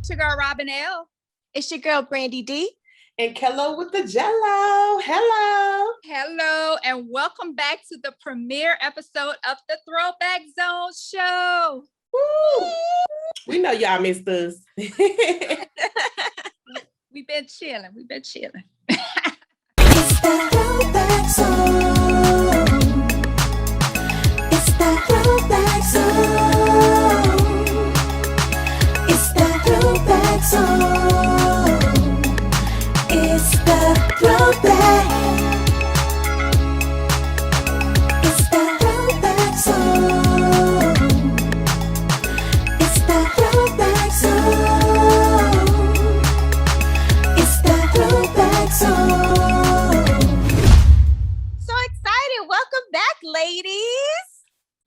It's your girl, Robin L. It's your girl, Brandy D. And Kello with the Jello. Hello. Hello, and welcome back to the premiere episode of the Throwback Zone show. Woo. We know y'all missed us. We've been chilling. It's the Throwback Zone. It's the Throwback Zone. It's the Throwback Zone. It's the Throwback. It's the Throwback Zone. It's the Throwback Zone. It's the Throwback Zone. So excited. Welcome back, ladies.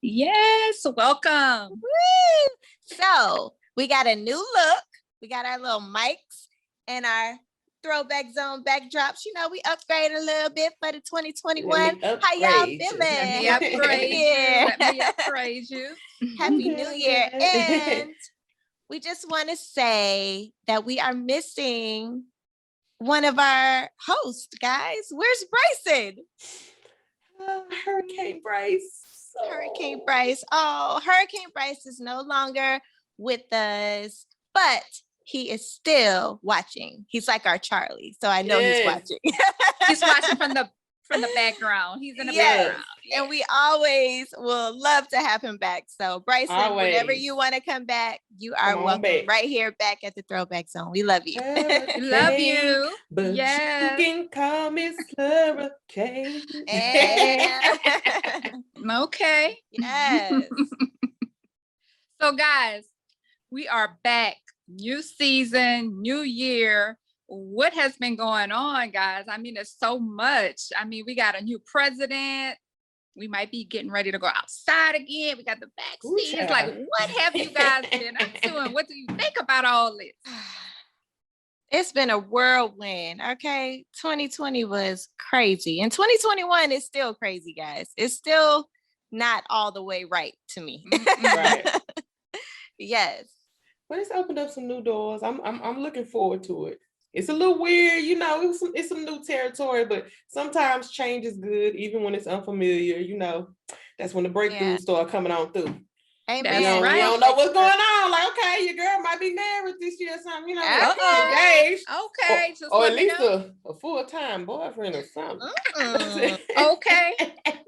Yes, welcome. Woo! So we got a new look. We got our little mics and our Throwback Zone backdrops. You know, we upgraded a little bit for the 2021. How y'all feeling? Let me upgrade you. Let me upgrade you. Happy New Year. And we just want to say that we are missing one of our hosts, guys. Where's Bryson? Hurricane Bryce. Hurricane Bryce. Oh, Hurricane Bryce is no longer with us, but he is still watching. He's like our Charlie, so I know he's watching. He's watching from the background. He's in the background. And we always will love to have him back. So Bryson, whenever you want to come back, you are welcome back. Right here back at the Throwback Zone. We love you. Love you. But you can call me Hurricane. Okay. Yes. So guys, we are back. New season, new year. What has been going on, guys? I mean, it's so much. I mean, we got a new president. We might be getting ready to go outside again. We got the vaccine. It's like, what have you guys been up to? And what do you think about all this? It's been a whirlwind. Okay. 2020 was crazy. And 2021 is still crazy, guys. It's still not all the way right to me. Right. Yes. But it's opened up some new doors. I'm looking forward to it. It's a little weird, you know, it's some new territory, but sometimes change is good, even when it's unfamiliar, you know. That's when the breakthroughs start coming on through. Amen. Right. You don't know what's going on. Like, okay, your girl might be married this year or something, you know, engaged. Okay. Or at least a full-time boyfriend or something. Okay.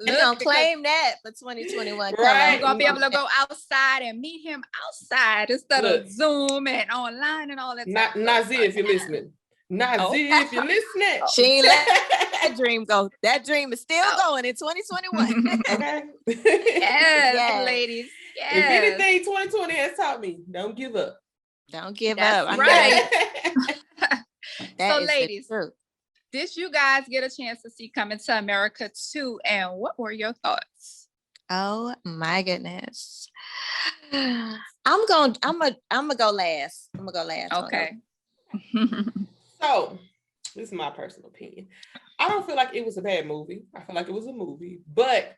We're going to claim that for 2021. Right. We're going to be able to go outside and meet him outside instead of Zoom and online and all that stuff. Nazi, if you're listening. Nazi, if you're listening. She ain't let that dream go. That dream is still going in 2021. Okay. Yes, ladies. Yes. If anything 2020 has taught me, don't give up. Don't give That's up. Right. So, ladies, did you guys get a chance to see Coming to America 2? And what were your thoughts? Oh my goodness. I'm gonna go last. Okay. So, this is my personal opinion. I don't feel like it was a bad movie. I feel like it was a movie, but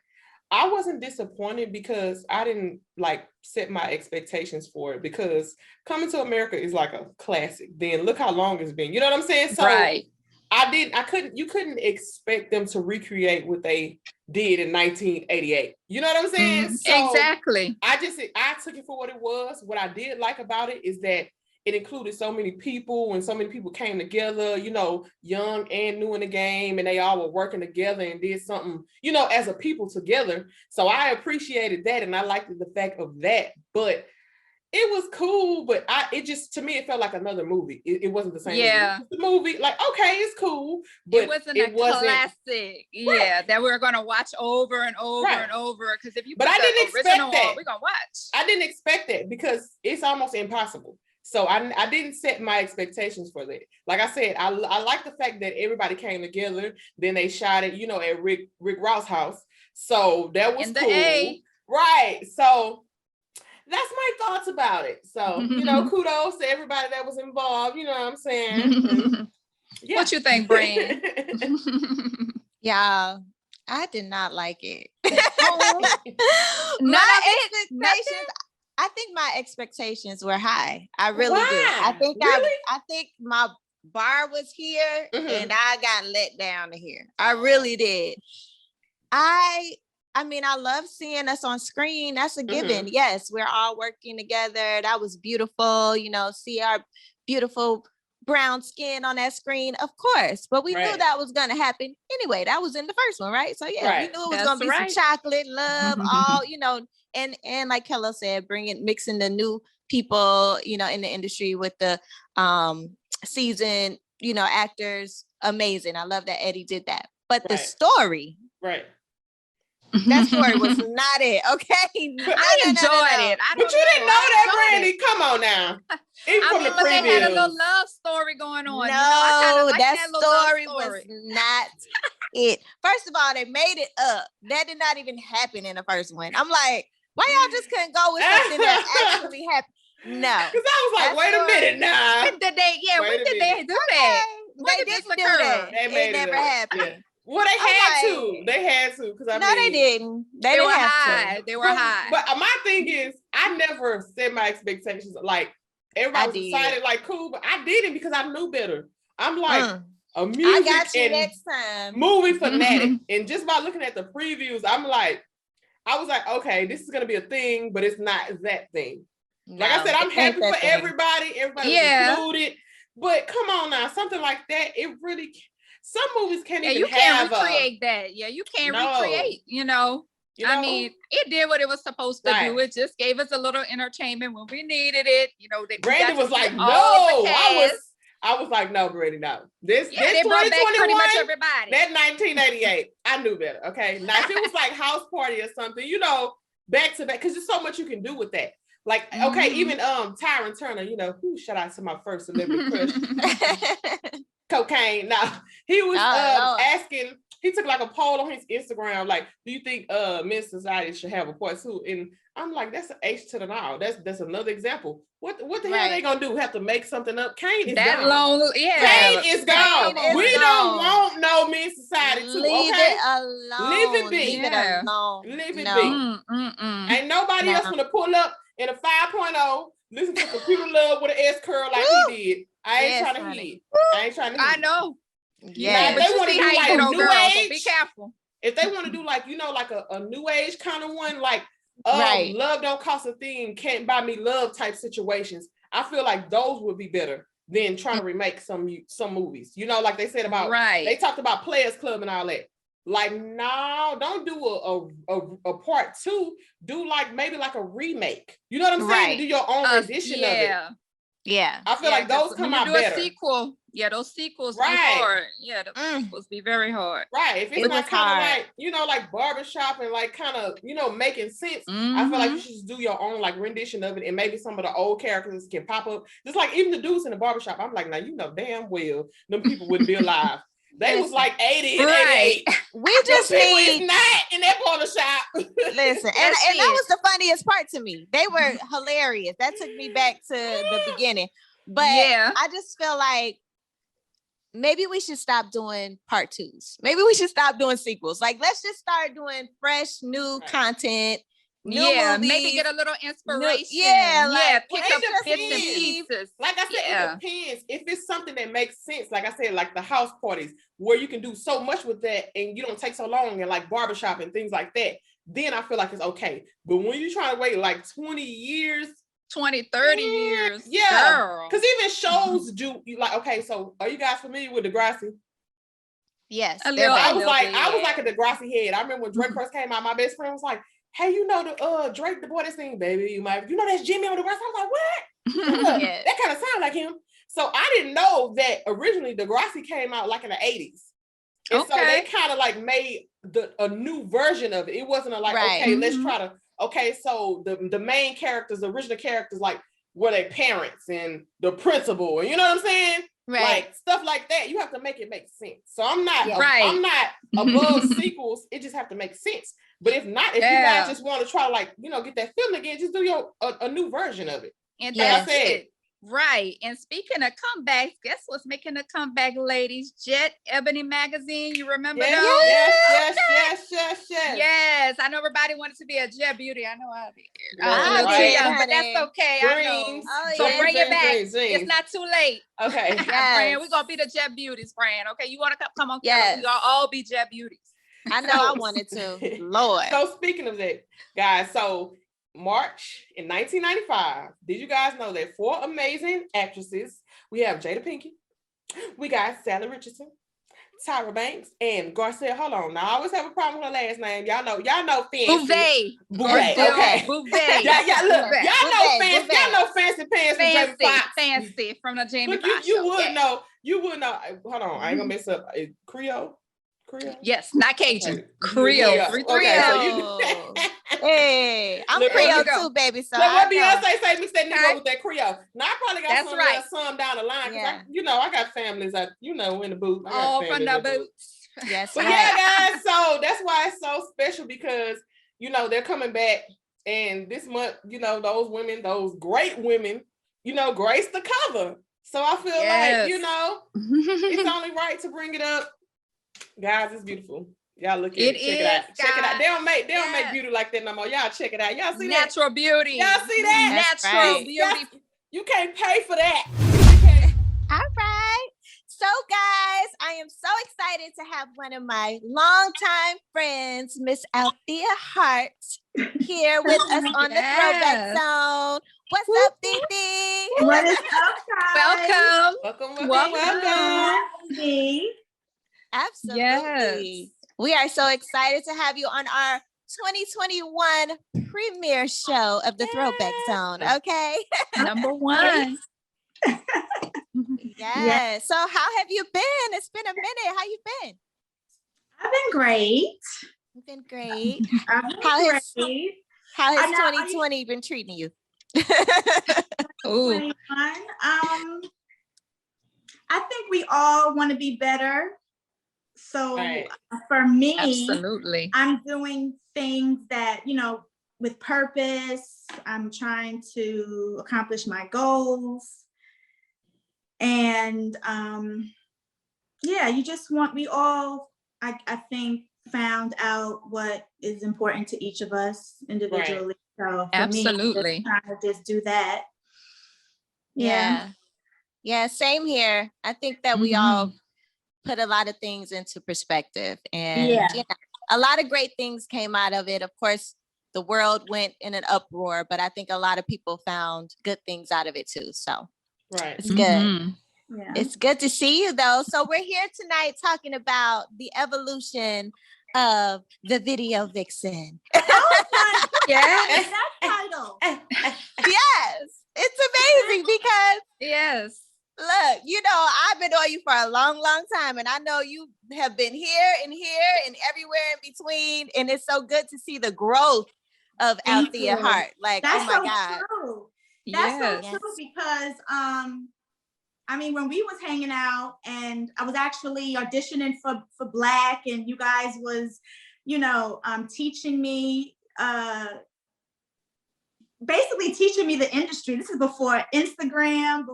I wasn't disappointed because I didn't like set my expectations for it, because Coming to America is like a classic. Then look how long it's been. You know what I'm saying? So right. You couldn't expect them to recreate what they did in 1988. You know what I'm saying? So exactly. I took it for what it was. What I did like about it is that it included so many people, and so many people came together, you know, young and new in the game, and they all were working together and did something, you know, as a people together. So I appreciated that, and I liked the fact of that. But it was cool, but to me, it felt like another movie. It wasn't the same. Yeah. Movie. The movie, like, okay, it's cool, but it wasn't a classic. Yeah, that we're gonna watch over and over and over. Because if you put I didn't the original expect that. on, we're gonna watch. I didn't expect that because it's almost impossible. So I didn't set my expectations for that. Like I said, I like the fact that everybody came together. Then they shot it, you know, at Rick Ross' house. So that was cool. Right. So that's my thoughts about it. So, you know, kudos to everybody that was involved. You know what I'm saying? Yeah. What you think, Brand? Yeah, I did not like it. My expectations. I think my expectations were high. I really do. Why? I think my bar was here Mhm. and I got let down to here. I really did. I mean, I love seeing us on screen. That's a given. Yes, we're all working together. That was beautiful. You know, see our beautiful brown skin on that screen, of course. But we knew that was gonna happen anyway. That was in the first one, right? So yeah, we knew it was gonna be some chocolate, love, all, you know, and like Kello said, mixing the new people, you know, in the industry with the seasoned, you know, actors. Amazing. I love that Eddie did that. But the story, that story was not it. Okay, I enjoyed it. But you didn't know that, Brandy. Come on now. Even from the but they had a little previews. love story going on. No, you know, I kinda like that little love story was not it. First of all, they made it up. That did not even happen in the first one. I'm like, why y'all just couldn't go with something that actually happened? No. Because I was like, wait a minute now. When did they do that? They didn't do that. It never happened. Yeah. Well, they had to. Because I mean, they didn't. They were didn't have high. to. They were high. But my thing is, I never set my expectations like everybody was excited, like cool, but I didn't because I knew better. I'm like a music and next time. movie fanatic, and just by looking at the previews, I was like, okay, this is gonna be a thing, but it's not that thing. Like I said, I'm happy for everybody. Everybody was included. But come on now, something like that, it really. Some movies can't even you can't recreate that. Yeah, you can't recreate, you know. I mean, it did what it was supposed to do. It just gave us a little entertainment when we needed it. You know, Brandon was like, no. I was like, no, Brandon, no. This they brought back pretty much everybody. That 1988, I knew better. Okay. Now if it was like House Party or something, you know, back to back, because there's so much you can do with that. Like, okay, even Tyron Turner, you know, shout out to my first celebrity crush. Cocaine. Now he was asking, he took like a poll on his Instagram, like, do you think Men's Society should have a part 2? And I'm like, that's an H to the now. That's another example. What the hell are they gonna do? Have to make something up? Kane is that gone. long, yeah. Kane is gone. We don't want no Men's Society too. Leave it alone. Leave it be. Leave it alone. Leave it be. Ain't nobody else gonna pull up in a 5.0, listen to Computer Love with an S curl like he did. I ain't trying to hit. I know. Yeah, but they want to do like a new age. So be careful. If they want to do like, you know, like a new age kind of one, like love don't cost a thing, can't buy me love type situations, I feel like those would be better than trying to remake some movies. You know, like they said about they talked about Players Club and all that. Like, no, don't do a part 2. Do like maybe like a remake. You know what I'm saying? Do your own edition of it. Yeah. I feel like those come out better. A sequel. Yeah, those sequels be hard. Yeah, the sequels be very hard. Right. If it's not kind of like, you know, like barbershop and like kind of, you know, making sense, I feel like you should just do your own like rendition of it, and maybe some of the old characters can pop up. Just like even the dudes in the barbershop, I'm like, now you know damn well them people wouldn't be alive. They was like 80 and 88. We just need not in that barbershop. Listen, and that was the funniest part to me. They were hilarious. That took me back to the beginning. But I just feel like maybe we should stop doing part 2s. Maybe we should stop doing sequels. Like, let's just start doing fresh, new content. New movies, maybe get a little inspiration. Pick up bits and pieces. Like I said, it depends. If it's something that makes sense, like I said, like the house parties, where you can do so much with that and you don't take so long, and like barbershop and things like that, then I feel like it's okay. But when you're trying to wait like 20 years, 20, 30 years, because even shows do like, okay, so are you guys familiar with Degrassi? Yes, I was like a Degrassi head. I remember when Drake first came out, my best friend was like, hey, you know the Drake, the boy that's singing, baby, you know that's Jimmy on Degrassi. I was like, what? That kind of sounds like him. So I didn't know that originally Degrassi came out like in the 80s. And so they kind of like made a new version of it. It wasn't okay, let's try to, so the main characters, the original characters, like were their parents and the principal, and you know what I'm saying? Right. Like stuff like that. You have to make it make sense. So I'm not above sequels. It just have to make sense. But if not, if you guys just want to try to like, you know, get that feeling again, just do a new version of it. And that's it. Right. And speaking of comebacks, guess what's making a comeback, ladies? Jet Ebony Magazine. You remember those? Yes. Yes. I know everybody wanted to be a Jet Beauty. I know I'll be Girl, a little too right. young, but that's okay. I know. Dreams. Oh, So yeah. bring it back. Dreams. It's not too late. Okay. Fran, we're gonna be the Jet Beauties, Fran. Okay. You want to come on camera? Yes. We gonna all be Jet Beauties. I know I wanted to. Lord. So speaking of that, guys, so March in 1995, did you guys know that 4 amazing actresses, we have Jada Pinkett, we got Sally Richardson, Tyra Banks, and Garcia. Hold on, now I always have a problem with her last name. Y'all know fancy. Bouvet. Okay. Bouvet. Look, Bouvet. y'all know fancy. Bouvet. Y'all know fancy pants from Jamie Foxx. Fancy from the Jamie Look, Foxx. you would know. You would know. Hold on, I ain't gonna mess up. Creole. Yes, not Cajun. Okay. Creole. Yeah. 3-3. Okay, so you. Hey, I'm Look, Creole go. too, baby. So Look, I what know. Beyonce say, mix that nigga up with that Creole. Now I probably got That's some right. some down the line because Yeah. I got families that in the booth. I got All from families the in booth. boots. Yes, But right. yeah, guys, so that's why it's so special because they're coming back, and this month, those women, those great women, grace the cover. So I feel like it's only right to bring it up, guys. It's beautiful. Y'all look at it. Check it out. Check it out. They don't make beauty like that no more. Y'all check it out. Y'all see that? Natural beauty. Y'all see that? That's Natural right. beauty. You can't pay for that. All right. So, guys, I am so excited to have one of my longtime friends, Miss Althea Hart, here with us on the Throwback Zone. What's up, Dee? What is up, guys? Welcome. Absolutely. Yes. We are so excited to have you on our 2021 premiere show of the Throwback Zone. Okay. Number 1. Yes. So how have you been? It's been a minute. How you been? I've been great. You've been great. I've been How has great. 2020 been treating you? Ooh. 21. I think we all want to be better. So Right. For me, Absolutely. I'm doing things that, with purpose. I'm trying to accomplish my goals. And we all, I think, found out what is important to each of us individually. Right. So for absolutely, me, I'm trying to just do that. Yeah, same here. I think that we all put a lot of things into perspective, and a lot of great things came out of it. Of course, the world went in an uproar, but I think a lot of people found good things out of it too. So it's good. Yeah. It's good to see you though. So we're here tonight talking about the evolution of the video vixen. Yes, that title. Yes, it's amazing because look, I've been on you for a long, long time, and I know you have been here and everywhere in between, and it's so good to see the growth of Althea Hart. Like, that's oh my God. True. That's so true because when we was hanging out and I was actually auditioning for Black, and you guys was, teaching me, basically teaching me the industry. This is before Instagram,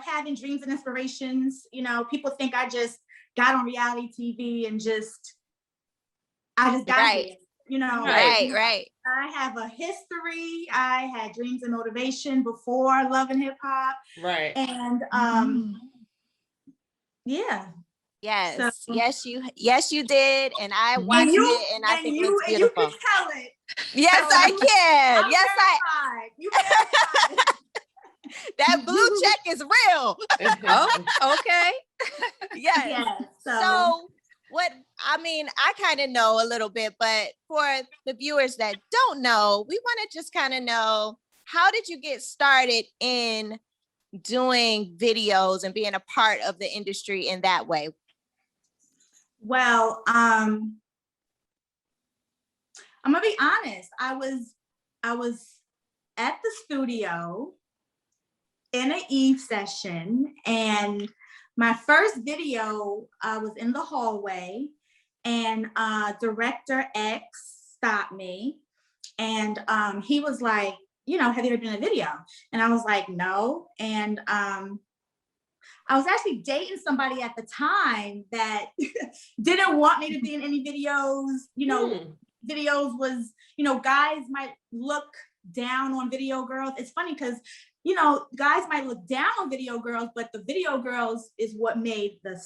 having dreams and inspirations. People think I just got on reality TV and I just got here. Right. I have a history. I had dreams and motivation before Love and Hip Hop. Right. And Yes, you did, and I watched it, and I think it was beautiful. You can tell it. Yes, I can. You verified. That blue check is real. Oh, okay. Yes. So I kind of know a little bit, but for the viewers that don't know, we want to just kind of know, how did you get started in doing videos and being a part of the industry in that way? Well, I'm gonna be honest. I was at the studio in an Eve session, and my first video was in the hallway, and director X stopped me And he was like, have you ever been in a video? And I was like, no. And I was actually dating somebody at the time that didn't want me to be in any videos. Videos was, guys might look down on video girls. It's funny because, guys might look down on video girls, but the video girls is what made the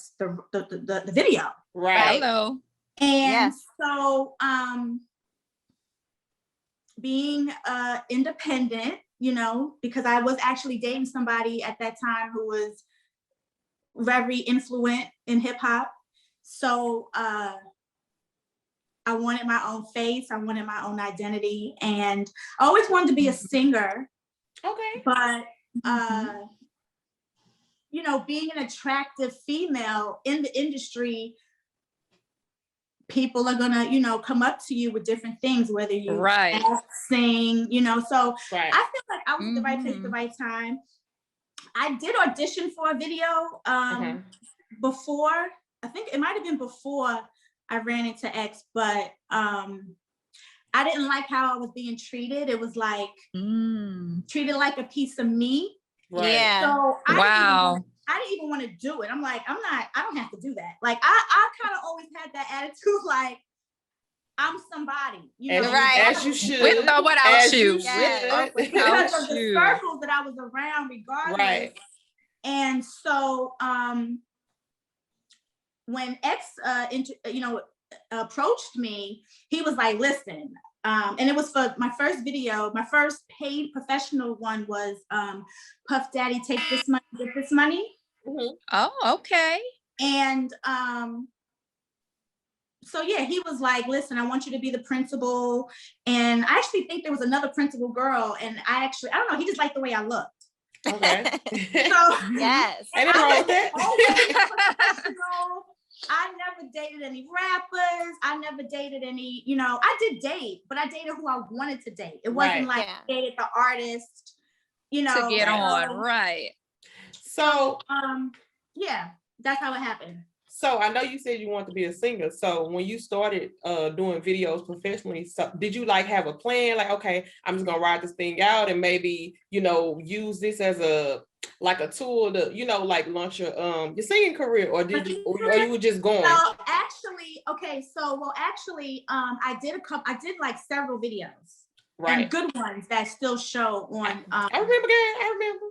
video. Right. Hello. And so being independent, because I was actually dating somebody at that time who was very influent in hip hop. So I wanted my own face. I wanted my own identity. And I always wanted to be a singer. Okay. But, being an attractive female in the industry, people are gonna, come up to you with different things, whether you act, sing, so I feel like I was at the right place at the right time. I did audition for a video before, I think it might've been before I ran into X, but I didn't like how I was being treated. It was like treated like a piece of me. Right. Yeah. So I didn't even want to do it. I'm like, I don't have to do that. Like I kind of always had that attitude, like I'm somebody, As you should. With or without you. Because of the circles that I was around, regardless. Right. And so when X approached me, he was like, listen, and it was for my first video. My first paid professional one was Puff Daddy, Take This Money, Get This Money. Oh, okay. And so yeah, he was like, listen, I want you to be the principal. And I actually think there was another principal girl, and I don't know, he just liked the way I looked. Okay. So yes. Anything wrong with that? I never dated any rappers. I never dated any, I did date, but I dated who I wanted to date. It wasn't like I dated the artist, to get on, right. So yeah, that's how it happened. So I know you said you want to be a singer. So when you started doing videos professionally, so did you like have a plan? Like, okay, I'm just gonna ride this thing out and maybe, use this as a tool to, like launch your singing career, or did you, or you were just going? So actually, I did like several videos, right? And good ones that still show on. I remember.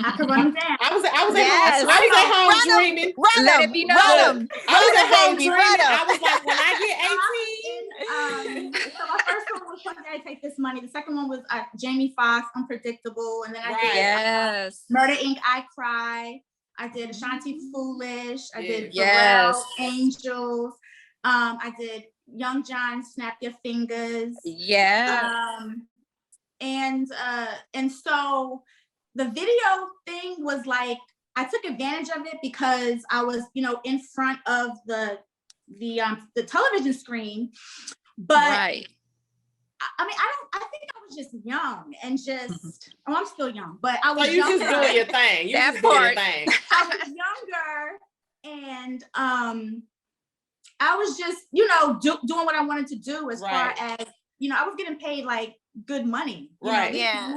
I could run them down. I was at home dreaming. Let it be known. I was at home dreaming. I was like, when I get 18. So my first one was Puff Daddy, Take This Money. The second one was Jamie Foxx, Unpredictable. And then I did Murder Inc., I Cry. I did Ashanti Foolish. I did Pharrell, Angels. I did Young John, Snap Your Fingers. And so the video thing was like, I took advantage of it because I was, in front of the television screen. But I think I was just young and I'm still young, but I was younger. Just doing your thing. You just doing your thing. I was younger and I was just, doing what I wanted to do as far as, I was getting paid like good money. Right. And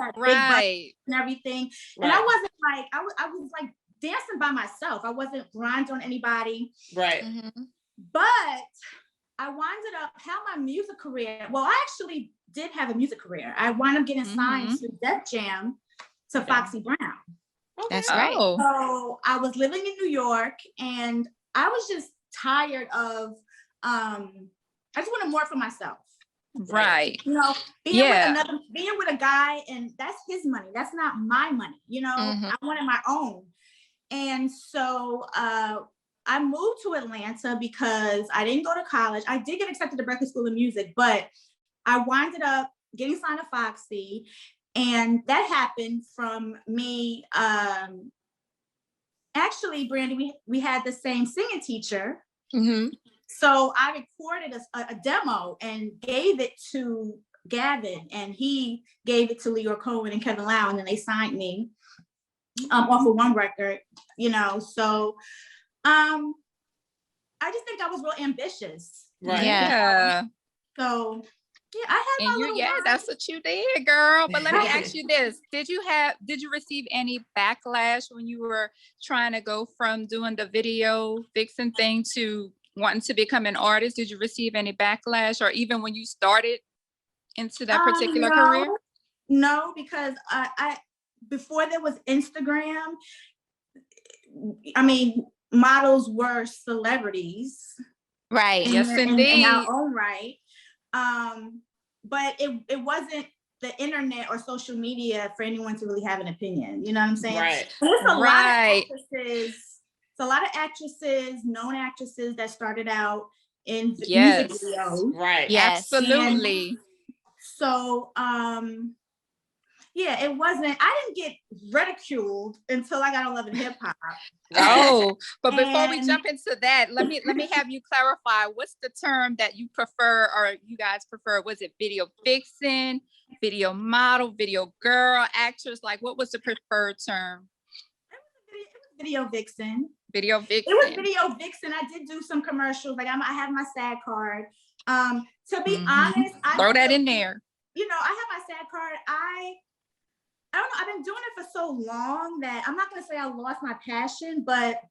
everything. Right. And I wasn't like, I was like dancing by myself. I wasn't grinding on anybody. Right. But I winded up my music career. Well, I actually did have a music career. I wound up getting signed to Def Jam to Foxy Brown. Okay. That's right. So I was living in New York and I was just tired of, I just wanted more for myself. Right. Being with a guy and that's his money. That's not my money. I wanted my own. And so I moved to Atlanta because I didn't go to college. I did get accepted to Berklee School of Music, but I winded up getting signed to Foxy. And that happened from me. Actually, Brandy, we had the same singing teacher. So I recorded a demo and gave it to Gavin, and he gave it to Leor Cohen and Kevin Lau, and then they signed me off of one record, So I just think I was real ambitious. Right. Yeah. So Yeah, I had my little run. That's what you did, girl. But let me ask you this. Did you receive any backlash when you were trying to go from doing the video vixen thing to wanting to become an artist? Did you receive any backlash, or even when you started into that particular career? No, because I before there was Instagram, I mean, models were celebrities. Right. Yes, indeed. In our own right. But it wasn't the internet or social media for anyone to really have an opinion. You know what I'm saying? Right. There's a lot of actresses. It's a lot of actresses, known actresses that started out in music videos. Right. Yes. Absolutely. And so yeah, it wasn't, I didn't get ridiculed until I got on Love and Hip Hop. Oh, but before we jump into that, let me have you clarify, what's the term that you prefer, or you guys prefer? Was it video vixen, video model, video girl, actress? Like, what was the preferred term? It was video vixen. Video vixen. It was video vixen. I did do some commercials. Like, I have my SAG card. To be honest, throw that in there. You know, I have my SAG card. I don't know, I've been doing it for so long that I'm not going to say I lost my passion, but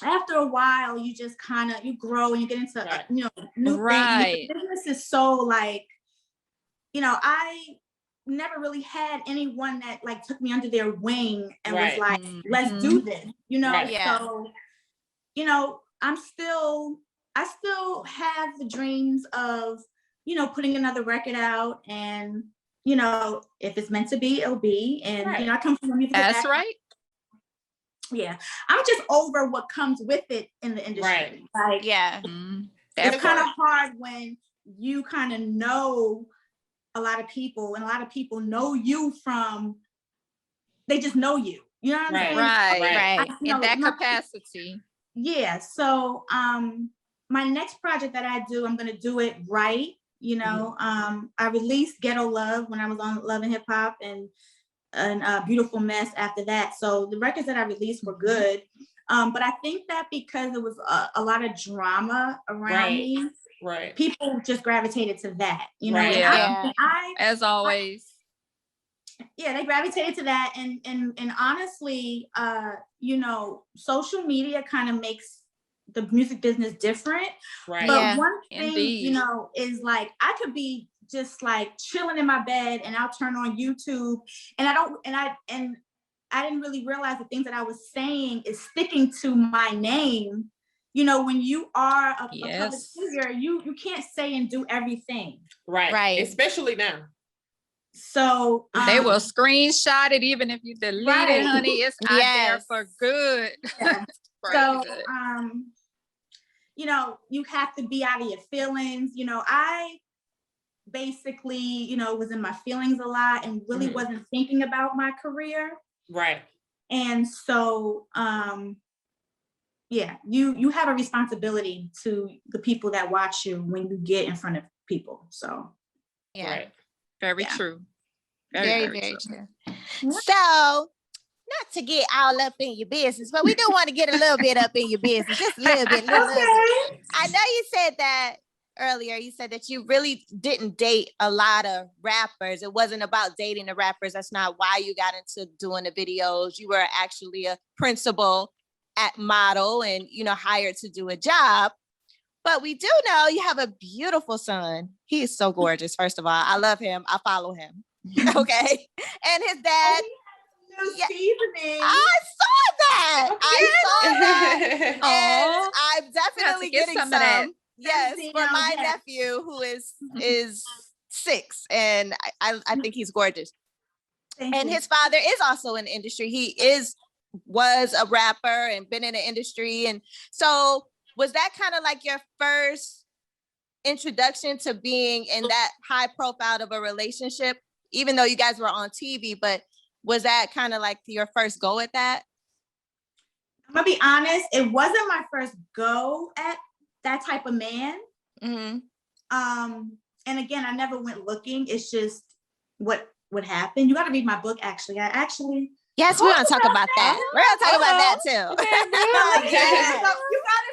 after a while, you just kind of, you grow and you get into, you know, new things. The business is so like, you know, I never really had anyone that like took me under their wing and was like, let's do this, you know? So, you know, I still have the dreams of, you know, putting another record out, and you know, if it's meant to be, it'll be. And you know, I come from a musical background. Right. Yeah, I'm just over what comes with it in the industry. Like, it's kind of hard when you kind of know a lot of people, and a lot of people know you from, they just know you. You know what I'm saying? Right. In that capacity. Yeah. So, my next project that I do, I'm gonna do it right. You know, I released Ghetto Love when I was on Love and Hip Hop, and Beautiful Mess after that. So the records that I released were good. But I think that because it was a lot of drama around me, people just gravitated to that, you know? And as always. They gravitated to that. And honestly, you know, social media kind of makes the music business different. But one thing, you know, is like, I could be just like chilling in my bed and I'll turn on YouTube, and I didn't really realize the things that I was saying is sticking to my name. You know, when you are a public figure, you can't say and do everything. Right. Especially now. So they will screenshot it even if you delete it, honey. It's out there for good. So you know, you have to be out of your feelings. You know, I basically, you know, was in my feelings a lot and really wasn't thinking about my career. And so you have a responsibility to the people that watch you when you get in front of people. So very true. Very true. So, not to get all up in your business, but we do want to get a little bit up in your business, just a little bit. Little bit. I know you said that earlier. You said that you really didn't date a lot of rappers. It wasn't about dating the rappers. That's not why you got into doing the videos. You were actually a principal at model and, you know, hired to do a job. But we do know you have a beautiful son. He is so gorgeous. First of all, I love him. I follow him. Okay. And his dad. I saw that. And I'm definitely getting some. Yes, for my nephew who is 6, and I think he's gorgeous. And his father is also in the industry. He was a rapper and been in the industry. And so was that kind of like your first introduction to being in that high profile of a relationship, even though you guys were on TV, but was that kind of like your first go at that? I'm gonna be honest, it wasn't my first go at that type of man. And again, I never went looking. It's just what happened. You got to read my book, actually. Yes, we're gonna talk about that. We're gonna talk about that too. You got it,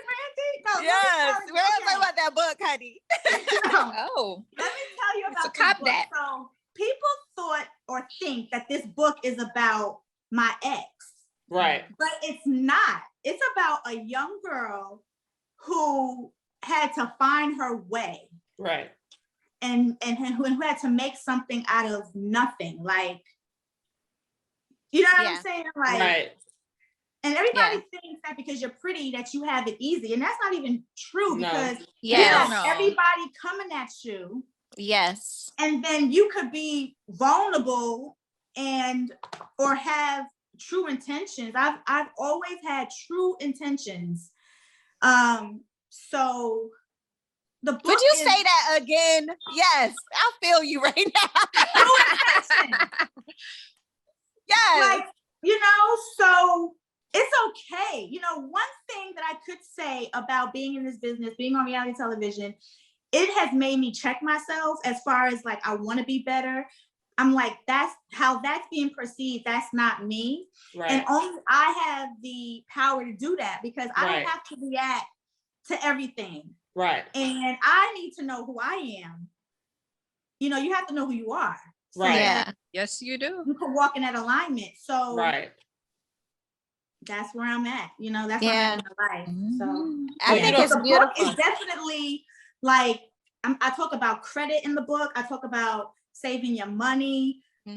Brandy? Yes, we're gonna talk about that book, honey. Let me tell you about So this cop book. that. So people thought or think that this book is about my ex. Right. But it's not. It's about a young girl who had to find her way. Right. And who had to make something out of nothing. Like, you know what I'm saying? Like, right. And everybody thinks that because you're pretty that you have it easy. And that's not even true because everybody coming at you. Yes. And then you could be vulnerable or have true intentions. I've always had true intentions. So the book Would you say that again? Yes, I feel you right now. True intention. Yes. Like, so it's okay. One thing that I could say about being in this business, being on reality television, it has made me check myself as far as like, I want to be better. I'm like, that's how that's being perceived. That's not me. Right. And only I have the power to do that because I don't have to react to everything. Right. And I need to know who I am. You have to know who you are. So right. Yeah. Yes, you do. You can walk in that alignment. So right. That's where I'm at. That's where I'm at in my life. So I think it's beautiful. It's definitely like I talk about credit in the book. I talk about saving your money. I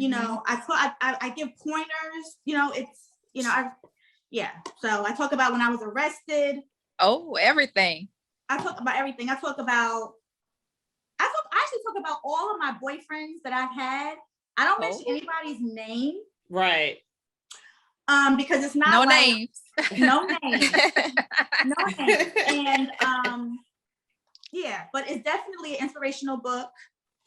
give pointers. So I talk about when I was arrested. Oh, everything. I talk about everything. I actually talk about all of my boyfriends that I've had. I don't mention anybody's name. Right. Because it's not no names. No names. No names. And but it's definitely an inspirational book.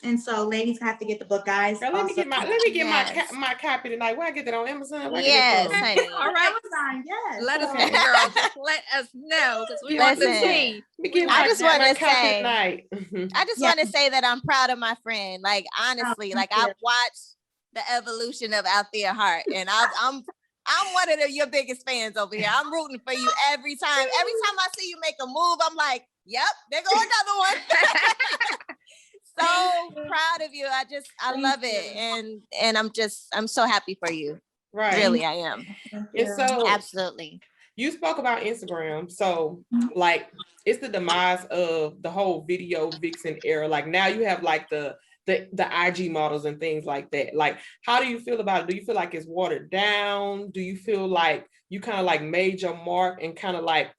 And so ladies have to get the book, guys. Girl, let me get my copy tonight. Where I get that on Amazon? Yes, honey. All right. Amazon, yes. Let us know, girl. Let us know because we want to see. I just want to say, I just want to say that I'm proud of my friend. Like honestly, I've watched the evolution of Althea Hart, and I'm one of your biggest fans over here. I'm rooting for you every time. Every time I see you make a move, I'm like, yep, there goes another one. So proud of you. I love it. And I'm so happy for you. Right. Really, I am. And so absolutely. You spoke about Instagram. So like it's the demise of the whole video vixen era. Like now you have like the IG models and things like that. Like, how do you feel about it? Do you feel like it's watered down? Do you feel like you kind of like made your mark and kind of like,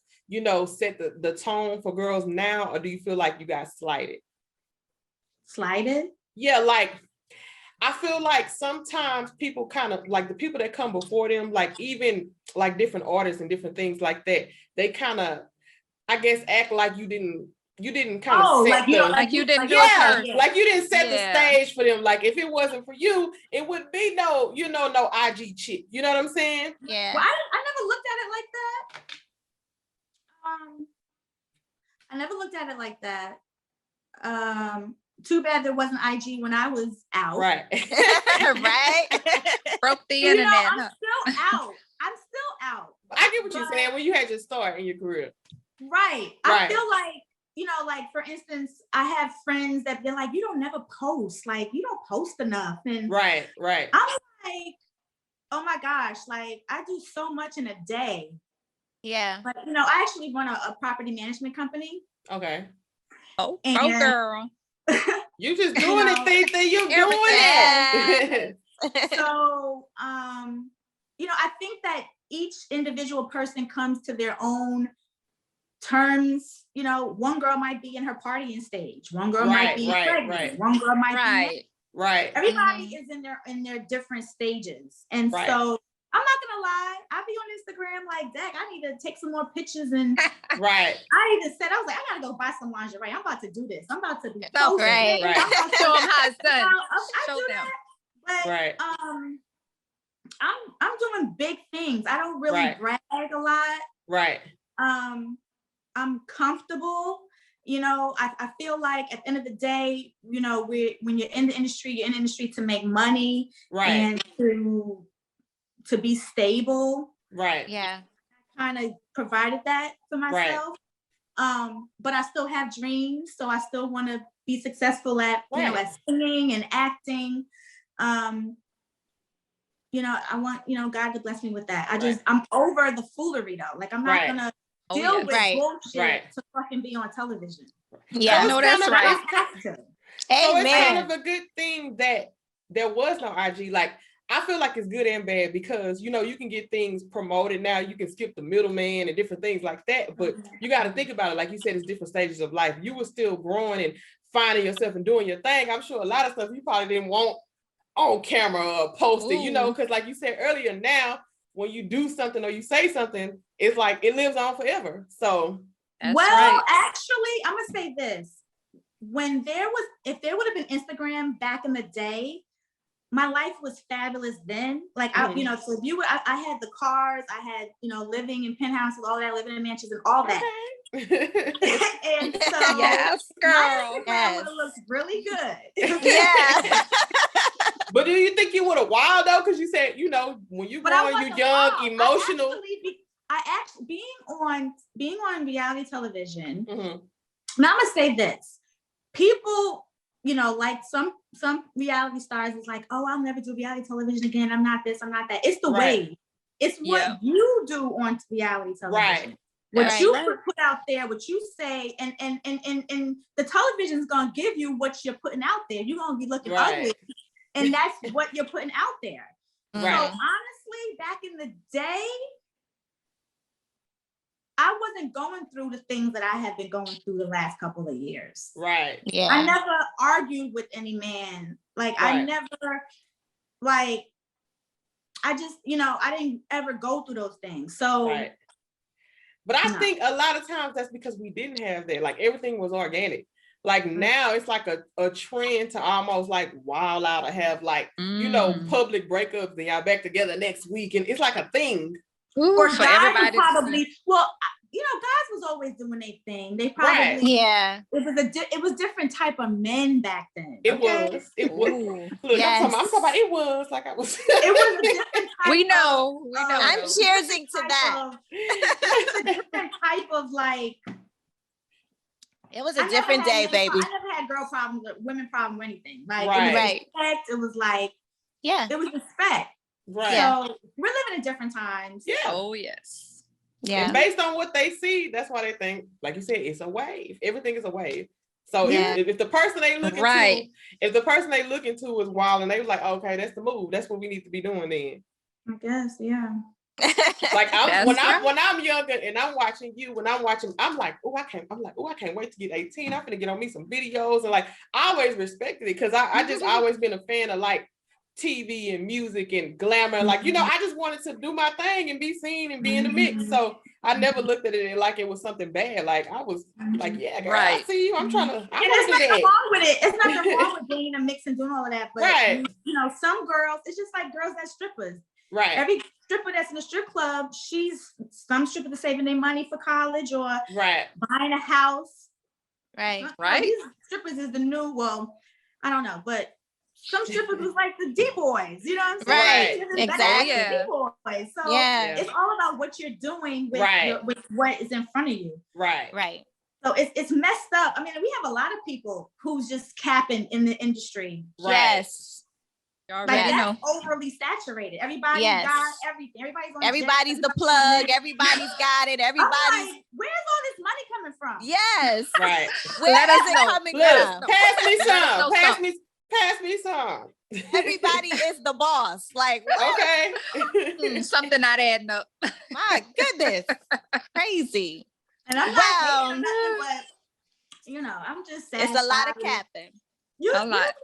set the tone for girls now? Or do you feel like you got slighted? Slighted? Yeah, like I feel like sometimes people kind of like the people that come before them, like even like different artists and different things like that, they kind of, I guess, act like you didn't kind of set like you didn't do it. Like you didn't set the stage for them. Like if it wasn't for you, it wouldn't be no IG chick. You know what I'm saying? Yeah. Well, I never looked at it like that. I never looked at it like that. Too bad there wasn't IG when I was out. Right. Right. Broke the internet. I'm still out. I get what you're saying when you had your start in your career. Right. I feel like, for instance, I have friends that they're like, you don't never post. Like, you don't post enough. And right. I'm like, oh my gosh, like I do so much in a day. Yeah. But, I actually run a property management company. Okay. Oh, girl. You just doing it, Thea. You doing it. So, I think that each individual person comes to their own terms. One girl might be in her partying stage. One girl might be pregnant. Right. One girl might be right. Everybody is in their different stages, and so I'm not gonna lie. I be on Instagram like, dang, I need to take some more pictures and right. I even said, I was like, I gotta go buy some lingerie. I'm about to do this. I'm about to be so great. Right. Show them how it's done. I do them. That, but I'm doing big things. I don't really brag a lot. Right. I'm comfortable. I feel like at the end of the day, when you're in the industry, you're in the industry to make money, and to be stable. Right. Yeah. I kind of provided that for myself. But I still have dreams. So I still want to, be successful at, you know, at singing and acting. You know, I want, you know, God to bless me with that. I'm over the foolery though. Like I'm not gonna deal with bullshit to fucking be on television. Yeah, no, that's right. So it's kind of a good thing that there was no IG. Like, I feel like it's good and bad because, you know, you can get things promoted now. You can skip the middleman and different things like that. But you got to think about it. Like you said, it's different stages of life. You were still growing and finding yourself and doing your thing. I'm sure a lot of stuff you probably didn't want on camera or posted, you know, because like you said earlier, now when you do something or you say something, it's like it lives on forever. So actually, I'm gonna say this. If there would have been Instagram back in the day, my life was fabulous then. Like you know, so if you were, I had the cars, I had, you know, living in penthouses, all that, living in mansions and all that. And so yes, girl, would have looked really good. Yeah. But do you think you would have wild though? Because you said, you know, when you growing, you're young, emotional. I actually being on reality television. Now I'm gonna say this: people, you know, like some reality stars is like, oh, I'll never do reality television again. I'm not this, I'm not that. It's the way. It's what you do on reality television. What you put out there, what you say, and the television's gonna give you what you're putting out there. You're gonna be looking ugly, and that's what you're putting out there. So honestly, back in the day, I wasn't going through the things that I have been going through the last couple of years. Right. Yeah. I never argued with any man. Like I never, like, I just, you know, I didn't ever go through those things. So. But I think a lot of times that's because we didn't have that. Like everything was organic. Like now it's like a trend to almost like wild out or have like, you know, public breakups and y'all back together next week. And it's like a thing. Or for everybody probably, well, you know, guys was always doing their thing. They probably, it was different type of men back then. It was. Look, I'm talking about it was like I was. It was a different type. We know. I'm cheersing to that. It was a different type of like. It was a different day, baby. I never had girl problems or women problem or anything. Like right. it was respect. It was like it was respect. Right. So we're living in different times. Yeah. Oh yes. Yeah. And based on what they see, that's why they think, like you said, it's a wave. Everything is a wave. So if the person they looking to, if the person they looking to is wild and they was like, okay, that's the move. That's what we need to be doing then. I guess, yeah. Like when I'm younger and I'm watching you, I'm like, I can't wait to get 18. I'm gonna get on me some videos and like I always respected it because I just always been a fan of like TV and music and glamour. Like, you know, I just wanted to do my thing and be seen and be in the mix. So I never looked at it like it was something bad. Like I was like, yeah, girl, I see you. I'm trying to. And there's nothing wrong with it. It's nothing wrong with being a mix and doing all of that. But you know, some girls, it's just like girls that strippers. Right. Every stripper that's in a strip club, some strippers are saving their money for college or buying a house. Right. These strippers is the new, well, I don't know, but some strippers was like the D-boys, you know what I'm saying? Right. Exactly. D-boys. So it's all about what you're doing with what is in front of you. Right. Right. So it's messed up. I mean, we have a lot of people who's just capping in the industry. Right. Yes. Like that's overly saturated. Everybody got everything. Everybody's the plug. Everybody's got it. Everybody's. Like, where's all this money coming from? Yes. Right. Where is it coming from? Pass me some. Pass me some. Everybody is the boss. Like, okay. Something not adding up. My goodness. Crazy. And I'm not nothing, but you know, I'm just saying. It's a lot of capping. A lot.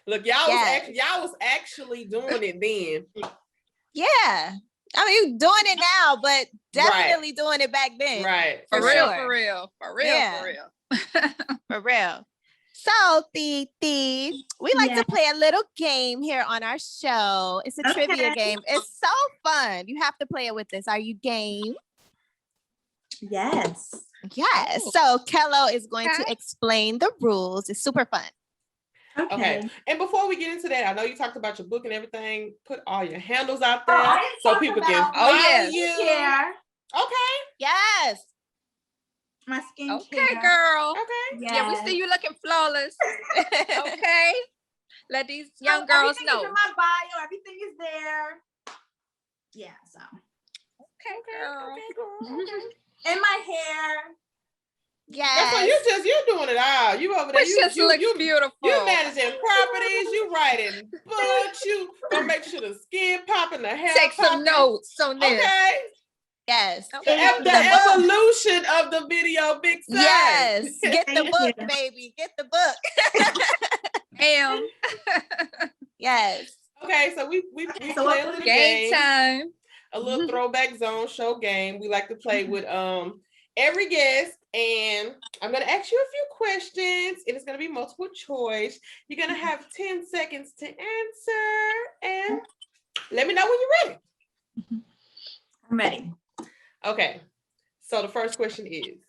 Look, y'all was actually doing it then. Yeah. I mean, doing it now, but definitely doing it back then. Right. For real. For real. So, Titi, we like to play a little game here on our show. It's a trivia game. It's so fun. You have to play it with us. Are you game? Yes. Yes. So, Kello is going to explain the rules. It's super fun. Okay. And before we get into that, I know you talked about your book and everything. Put all your handles out there so people can follow you. Yeah. Okay. Yes. my skincare. Okay, girl. Okay. Yes. Yeah, we see you looking flawless. Okay. Let these young girls everything know. is in my bio. Everything is there. Yeah, so. Okay, girl. Okay, girl. Okay. And my hair. That's why Yes. you're doing it all. You over there. Which just looks beautiful. You managing properties. You writing books. You gonna make sure the skin popping, the hair Take some popping. notes on this. Okay. Yes. The evolution of the video, big size. Yes. Get the Thank book, you. baby. Get the book. Damn. Yes. Okay, so we So play a what little Game game, time. a little throwback zone show game. We like to play with every guest, and I'm gonna ask you a few questions, and it's gonna be multiple choice. You're gonna have 10 seconds to answer, and let me know when you're ready. I'm ready. Okay, so the first question is,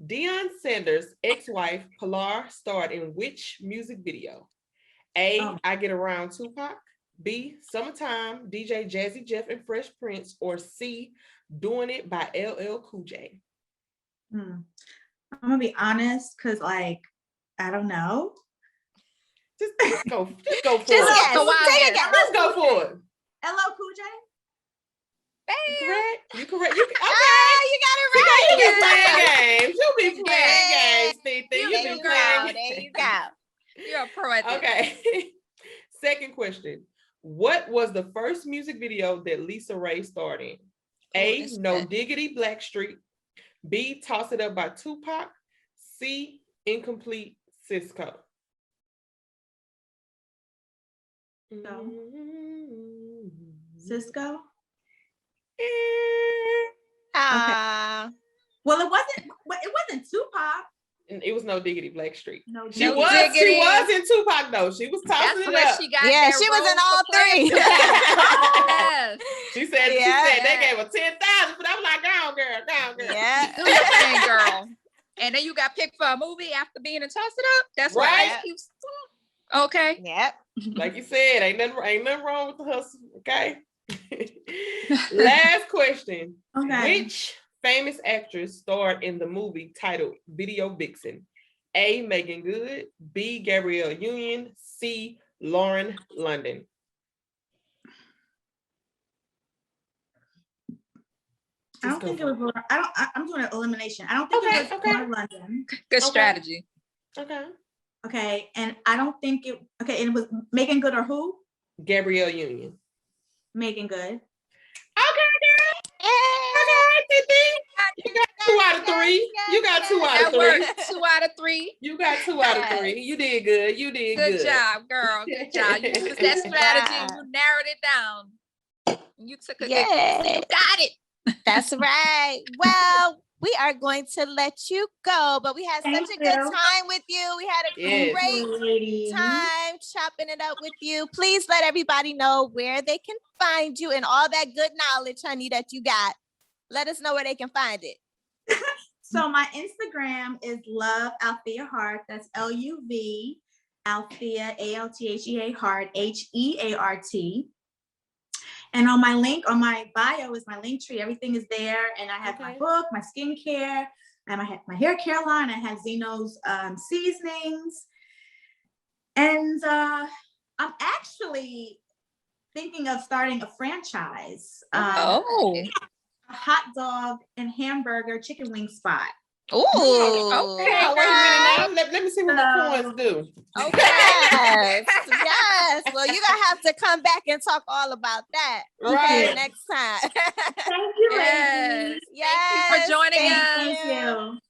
Deion Sanders' ex-wife Pilar starred in which music video? A, I Get Around Tupac. B, Summertime, DJ Jazzy Jeff and Fresh Prince. Or C, Doing It by LL Cool J. I'm gonna be honest, cause like I don't know. Just go for Just it. guess. Go Take a on. guess. Let's go for it. LL Cool J. Correct. You correct. You okay? Ah, you got it right. You be playing games. You be playing Yeah. games, Titi. There You you be go. playing There you games. go. You're a pro at this. Okay. Second question. What was the first music video that Lisa Ray starred in? A, that's No good. Diggity Blackstreet. B, Toss It Up by Tupac. C, Incomplete Cisco. Cisco. Ah. Well, it wasn't Tupac. It was No Diggity Blackstreet. No, She No was Diggity. in Tupac though. She was tossing That's it where up. she got Yeah, that she was in role all for playing three. Tupac. Yes. She said Yeah. they gave her 10,000, but I'm like, go on, girl. Yeah. Do your thing, girl. And then you got picked for a movie after being in Toss It Up. That's why Right. Ice Cube's. Okay. Yep. Like you said, ain't nothing wrong with the hustle, okay? Last question. Okay. Which famous actress starred in the movie titled Video Vixen? A, Megan Good. B, Gabrielle Union. C, Lauren London. I don't think it was. I'm doing an elimination. I don't think it was Lauren London. Good strategy. Okay. Okay, and I don't think it. Okay, and it was Megan Good or who? Gabrielle Union. Megan Good. Okay, girl. Okay, Titi. You got 2 out of 3. You got 2 out That of 3. worked. 2 out of 3. You got 2 out of 3. You did good. You did good. Good job, girl. Good job. You used that strategy and you narrowed it down. You took a Yeah. You got it. That's right. Well, we are going to let you go, but we had such a good time with you. We had a Yes. great time chopping it up with you. Please let everybody know where they can find you and all that good knowledge, honey, that you got. Let us know where they can find it. So my Instagram is Love Althea Hart. That's LUV Althea ALTHEA Hart HEART. And on my bio is my link tree. Everything is there, and I have my book, my skincare, and I have my hair care line. I have Zeno's seasonings, and I'm actually thinking of starting a franchise. A hot dog and hamburger chicken wing spot. Ooh. Okay. Wait a minute now. Let me see what the coins do. Okay. Yes. Yes. Well, you're gonna have to come back and talk all about that. Right. Okay, next time. Thank you, Yes. ladies. Yes. Thank you for joining us. Thank you.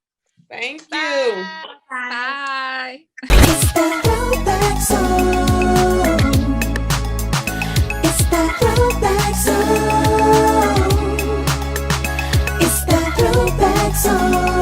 Thank you. Bye. Bye. Bye. It's the throwback song. It's the throwback song. It's the throwback song.